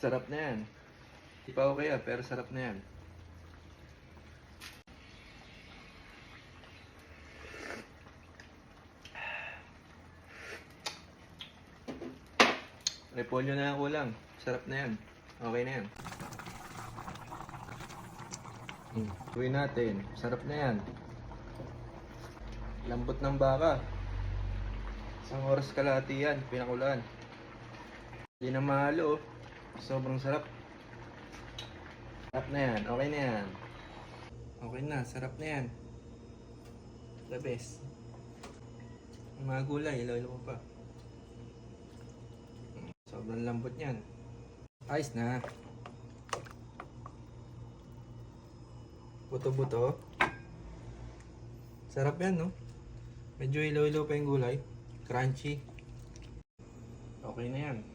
Sarap na yan. Di pa okay pero sarap na yan. Repolyo na lang kulang. Sarap na yan. Okay na yan. Tuwin natin. Sarap na yan. Lambot ng baka. Isang oras kalahati yan. Pinakulaan. Hindi na mahalo. Sobrang sarap. Sarap na yan. Okay na yan. Okay na. Sarap na yan. The best. Ang mga gulay. Ilaw-ilaw ko pa. Sobrang lambot niyan. Ayos na. Buto-buto. Sarap yan, no? Medyo ilaw-ilaw pa yung gulay. Crunchy. Okay na yan.